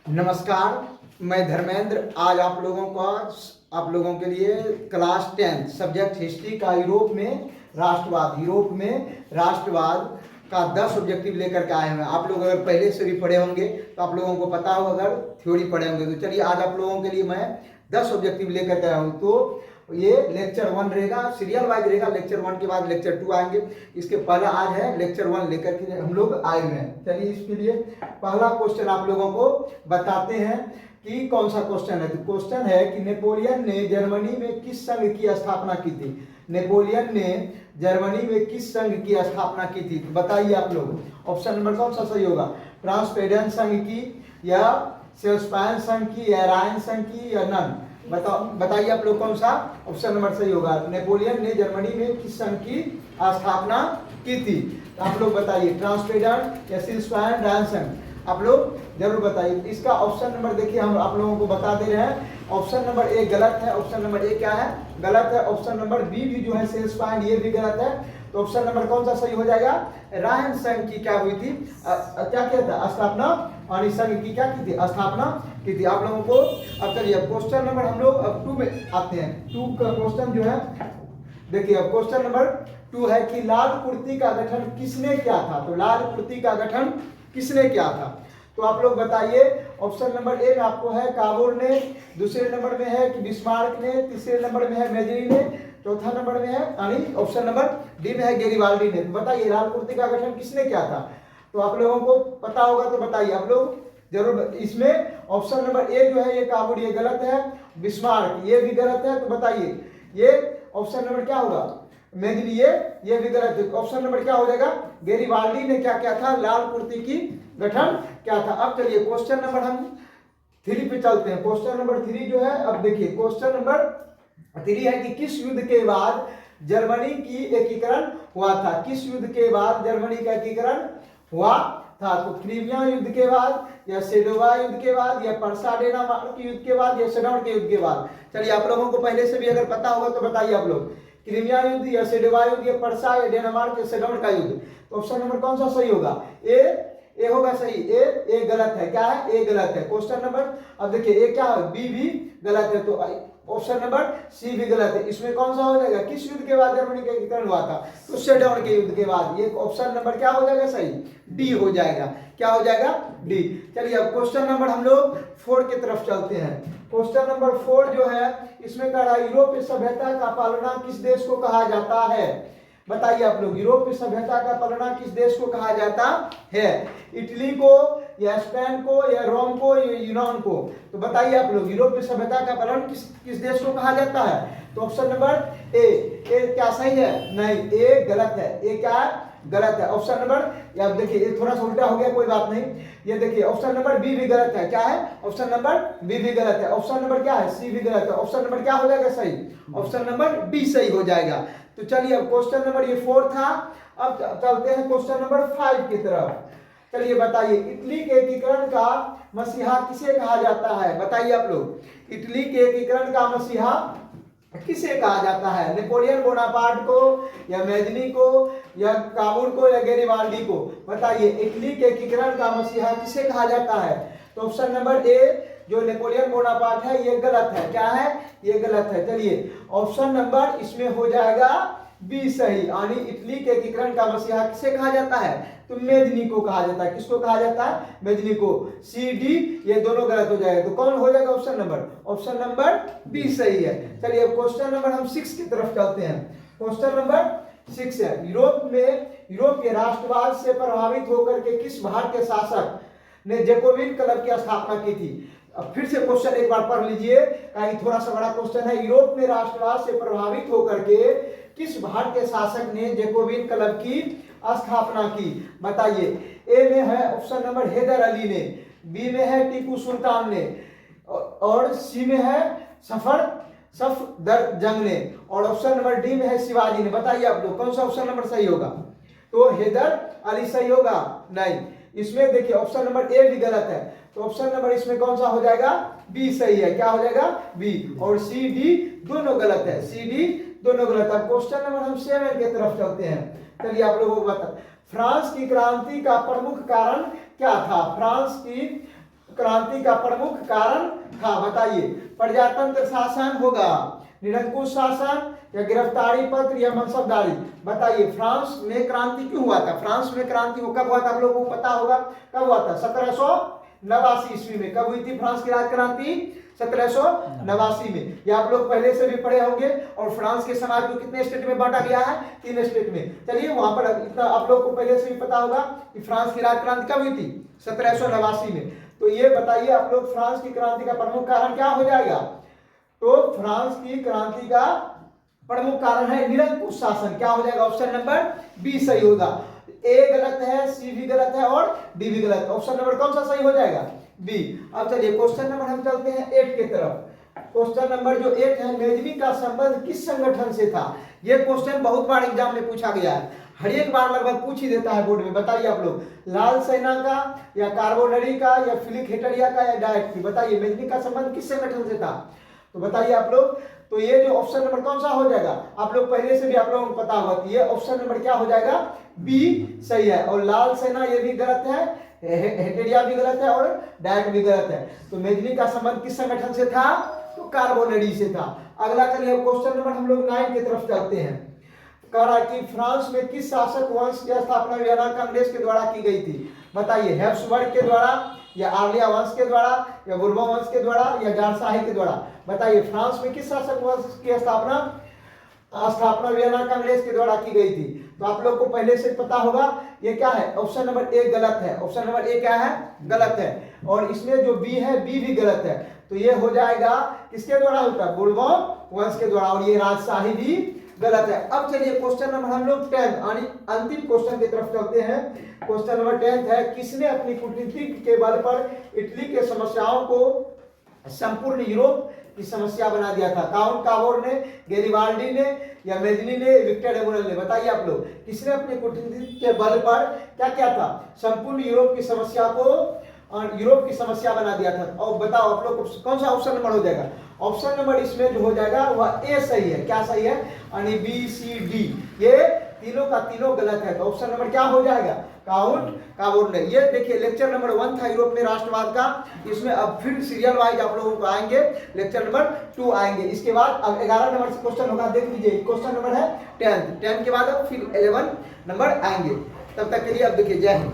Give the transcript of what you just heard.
नमस्कार, मैं धर्मेंद्र। आज आप लोगों के लिए क्लास 10 सब्जेक्ट हिस्ट्री का यूरोप में राष्ट्रवाद का 10 ऑब्जेक्टिव लेकर के आए हैं। आप लोग अगर पहले से भी पढ़े होंगे तो आप लोगों को पता होगा, अगर थ्योरी पढ़े होंगे तो। चलिए, आज आप लोगों के लिए मैं 10 ऑब्जेक्टिव लेकर के आया हूँ। तो ये लेक्चर 1 रहेगा, सीरियल वाइज रहेगा। लेक्चर 1 के बाद लेक्चर 2 आएंगे। इसके पहला आज है लेक्चर 1 लेकर के हम लोग आए हुए हैं। चलिए, इसके लिए पहला क्वेश्चन आप लोगों को बताते हैं कि कौन सा क्वेश्चन है। तो क्वेश्चन है कि नेपोलियन ने जर्मनी में किस संघ की स्थापना की थी। नेपोलियन ने जर्मनी में किस संघ की स्थापना की थी, तो बताइए आप लोग। ऑप्शन नंबर कौन सा सही होगा? ट्रांसपेडेंट संघ की, या सेल्सपैन संघ की, या रायन संघ की, या नन? बताइए आप लोग कौन सा ऑप्शन नंबर सही होगा। नेपोलियन ने जर्मनी में किस संघ की स्थापना की थी, तो आप लोग बताइए। ट्रांसपेडेंट या सेल्सपैन, रायन संघ? आप लोग जरूर बताइए। इसका ऑप्शन नंबर देखिए, हम आप लोगों को बता दे रहे हैं। ऑप्शन नंबर ए गलत है। ऑप्शन नंबर ए क्या है? गलत है। ऑप्शन नंबर बी भी जो है सेल्सपैन, ये भी गलत है। तो ऑप्शन नंबर कौन सा सही हो जाएगा? रायन संघ की क्या हुई थी, क्या किया था? स्थापना। और इस संघ की क्या की थी? स्थापना की थी। आप लोगों को अब चलिए, क्वेश्चन नंबर हम लोग अब 2 में आते हैं। 2 का क्वेश्चन जो है, देखिए अब क्वेश्चन नंबर 2 है कि लाल कुर्ती का गठन किसने किया था। तो लाल कुर्ती का गठन किसने किया था, तो आप लोग बताइए। ऑप्शन नंबर ए में आपको है काबूल ने, दूसरे नंबर में है कि बिस्मार्क ने, तीसरे नंबर में है मेजरी ने, चौथा नंबर में है यानी ऑप्शन नंबर डी में है गेरिबाल्डी ने। तो बताइए लाल कुर्ती का गठन किसने किया था। तो आप लोगों को पता होगा तो बताइए आप लोग जरूर। इसमें ऑप्शन नंबर ए जो है ये काबूल, ये गलत है। बिस्मार्क ये भी गलत है। तो बताइए ये ऑप्शन नंबर क्या होगा? मेजरी ये भी गलत है। ऑप्शन नंबर क्या हो जाएगा? गेरिबाल्डी ने क्या किया था? लाल कुर्ती की गठन क्या था। अब चलिए क्वेश्चन नंबर हम 3 पे चलते हैं। क्वेश्चन नंबर 3 जो है, अब देखिए क्वेश्चन नंबर 3 है कि किस युद्ध के बाद जर्मनी की एकीकरण हुआ था। किस युद्ध के बाद जर्मनी का एकीकरण हुआ था। तो क्रीमिया युद्ध के बाद, या सेडोवा युद्ध के बाद, या परसा डेनामार्क के युद्ध के बाद, या सेडोन के युद्ध के बाद? चलिए, आप लोगों को पहले से भी अगर पता होगा तो बताइए आप लोग। क्रीमिया युद्ध, या सेडोवा युद्ध, या परसा, या डेनामार्क, या सेडोन का युद्ध? तो ऑप्शन नंबर कौन सा सही होगा? ए होगा सही। ए गलत है। क्या है? ए गलत है। क्वेश्चन नंबर अब देखिए ए क्या है? बी भी गलत है। तो ऑप्शन नंबर सी भी गलत है। इसमें कौन सा हो जाएगा? किस युद्ध के बाद जर्मनी का एकीकरण हुआ था? तो सेडोन के युद्ध के बाद। ये ऑप्शन नंबर क्या हो जाएगा? सही डी हो जाएगा। क्या हो जाएगा? डी। चलिए, अब क्वेश्चन नंबर हम लोग 4 की तरफ चलते हैं। क्वेश्चन नंबर 4 जो है, इसमें कह रहा है यूरोपीय सभ्यता का पालना किस देश को कहा जाता है। बताइए आप लोग, यूरोपीय सभ्यता का पालना किस देश को कहा जाता है? इटली को, या स्पेन को, या रोम को, या यूनान को? तो बताइए आप लोग, यूरोपीय सभ्यता का पालन किस देश को कहा जाता है? तो ऑप्शन नंबर ए क्या सही है? नहीं, ए गलत है। ए क्या है? गलत है। ऑप्शन नंबर, अब देखिए ये थोड़ा सा उल्टा हो गया, कोई बात नहीं। ये देखिए ऑप्शन नंबर बी भी गलत है। क्या है? ऑप्शन नंबर बी भी गलत है। ऑप्शन नंबर क्या है? सी भी गलत है। ऑप्शन नंबर क्या हो जाएगा सही? ऑप्शन नंबर डी सही हो जाएगा। तो चलिए, अब क्वेश्चन नंबर ये 4 था। अब चलते हैं क्वेश्चन नंबर 5 की तरफ। चलिए बताइए, इटली के एकीकरण का मसीहा किसे कहा जाता है? बताइए आप लोग, इटली के एकीकरण का मसीहा किसे कहा जाता है? नेपोलियन बोनापार्ट को, या मेजनी को, या काबूल को, या गेरिबाल्डी को? बताइए इटली के एकीकरण का मसीहा किसे कहा जाता है? तो ऑप्शन नंबर ए जो नेपोलियन बोनापार्ट है ये गलत है। क्या है? ये गलत है। चलिए, ऑप्शन नंबर इसमें हो जाएगा बी सही, यानी इटली के एकीकरण का मसीहा किसे कहा जाता है? तो मेजनी को कहा जाता है। किसको कहा जाता है? मेजनी को। सी डी ये दोनों गलत हो जाएगा। तो कौन हो जाएगा option number? Option number B सही है। चलिए, अब क्वेश्चन नंबर हम 6 की तरफ चलते हैं। क्वेश्चन नंबर 6 है, यूरोप के राष्ट्रवाद से प्रभावित होकर के किस भारतीय शासक ने जैकोबिन क्लब की स्थापना की थी? अब फिर से क्वेश्चन एक बार पढ़ लीजिए, कहीं थोड़ा सा बड़ा क्वेश्चन है। यूरोप में राष्ट्रवाद से प्रभावित होकर के किस भारतीय शासक ने जैकोबिन क्लब की स्थापना की? बताइए। ए में है ऑप्शन नंबर हैदर अली ने, बी में है टीपू सुल्तान ने, और सी में है सफदरजंग ने, और ऑप्शन नंबर डी में है शिवाजी ने। बताइए आप लोग कौन सा ऑप्शन नंबर सही होगा? तो हैदर अली सही होगा? नहीं, इसमें देखिए ऑप्शन नंबर ए भी गलत है। तो ऑप्शन नंबर इसमें कौन सा हो जाएगा? बी सही है। क्या हो जाएगा? बी। और सी डी दोनों गलत है। सी डी दोनों गलत है। क्वेश्चन नंबर हम 7 की तरफ चलते हैं। चलिए, आप लोगों को बता, फ्रांस की क्रांति का प्रमुख कारण क्या था? फ्रांस की क्रांति का प्रमुख कारण था? बताइए। प्रजातंत्र शासन होगा, निरंकुश शासन, या गिरफ्तारी पत्र, या मनसबदारी? बताइए। फ्रांस में क्रांति क्यों हुआ था? फ्रांस में क्रांति कब हुआ था? आप लोगों को पता होगा कब हुआ था? 1789 ईस्वी में। कब हुई थी फ्रांस की राज क्रांति? 1789 में। ये आप लोग पहले से भी पढ़े होंगे। और फ्रांस के समाज को कितने स्टेट में बांटा गया है? 3 स्टेट में। चलिए, वहां पर इतना आप लोग को पहले से भी पता होगा कि फ्रांस की राज क्रांति कब हुई थी? 1789 में। तो ये बताइए आप लोग, फ्रांस की क्रांति का प्रमुख कारण क्या हो जाएगा? तो फ्रांस की क्रांति का प्रमुख कारण है निरंकुश शासन। क्या हो जाएगा? ऑप्शन नंबर बी सही होगा। ए गलत है, सी भी गलत है और डी भी गलत। ऑप्शन नंबर कौन सा सही हो जाएगा? बी। अब चलिए क्वेश्चन नंबर हम चलते हैं 8 की तरफ। क्वेश्चन नंबर जो 8 है, मेजनी का संबंध किस संगठन से था? ये क्वेश्चन बहुत बार एग्जाम में पूछा गया है, हर एक बार लगभग पूछ ही देता है बोर्ड में। बताइए आप लोग, लाल सेना का, या कार्बोनरी का, या फिलिप हेटरिया का, या डायट की? बताइए, मेजनी का संबंध किस संगठन से था? तो बताइए आप लोग। तो ये जो ऑप्शन नंबर कौन सा हो जाएगा? आप लोग पहले से भी आप लोगों को पता होगा कि ये ऑप्शन नंबर क्या हो जाएगा? बी सही है। और लाल सेना ये भी गलत है, हेटेरिया भी गलत है और डायट भी गलत है। तो मेजनी का संबंध किस संगठन से था? तो कार्बोनरी से था। अगला चलिए क्वेश्चन नंबर हम लोग 9 की तरफ चलते हैं। कह रहा कि फ्रांस में किस शासक वंश की स्थापना वियना कांग्रेस के द्वारा की गई थी? बताइए। हैब्सबर्ग के द्वारा, या आर्लिया वंश के द्वारा, या बुर्बन वंश के द्वारा, या जारशाही के द्वारा? बताइए, फ्रांस में किस शासक वंश की स्थापना वियना कांग्रेस के द्वारा की गई थी? तो आप लोग को पहले से पता होगा ये क्या है? ऑप्शन नंबर ए गलत है। ऑप्शन नंबर ए क्या है? गलत है। और इसमें जो बी है, बी भी गलत है। तो ये हो जाएगा किसके द्वारा होता है? बुर्बन वंश के द्वारा। और ये राजशाही भी गलत है। अब चलिए क्वेश्चन नंबर हम लोग 10 अंतिम क्वेश्चन की तरफ चलते हैं। क्वेश्चन नंबर 10 है, किसने अपनी कूटनीति के बल पर इटली के समस्याओं को संपूर्ण यूरोप की समस्या बना दिया था? काउंट कावोर ने, गेरिबाल्डी ने, या मेजनी ने, विक्टर एमुनल ने? बताइए आप लोग, किसने अपनी कूटनीति के बल पर क्या किया था? संपूर्ण यूरोप की समस्या बना दिया था। और बताओ आप लोग कौन सा ऑप्शन नंबर हो जाएगा? ऑप्शन नंबर इसमें जो हो जाएगा वह ए सही है। क्या सही है? यानी बी, सी, डी ये तीनों का तीनों गलत है। तो ऑप्शन नंबर क्या हो जाएगा? काउंट कावोर ने। ये देखिए, लेक्चर नंबर 1 था यूरोप में राष्ट्रवाद का। इसमें अब फिर सीरियल वाइज आप लोगों को आएंगे, लेक्चर नंबर 2 आएंगे। इसके बाद अब 11 नंबर से क्वेश्चन होगा, देख लीजिए। क्वेश्चन नंबर है 10 के बाद अब फिर 11 नंबर आएंगे। तब तक के लिए अब देखिए, जय हिंद।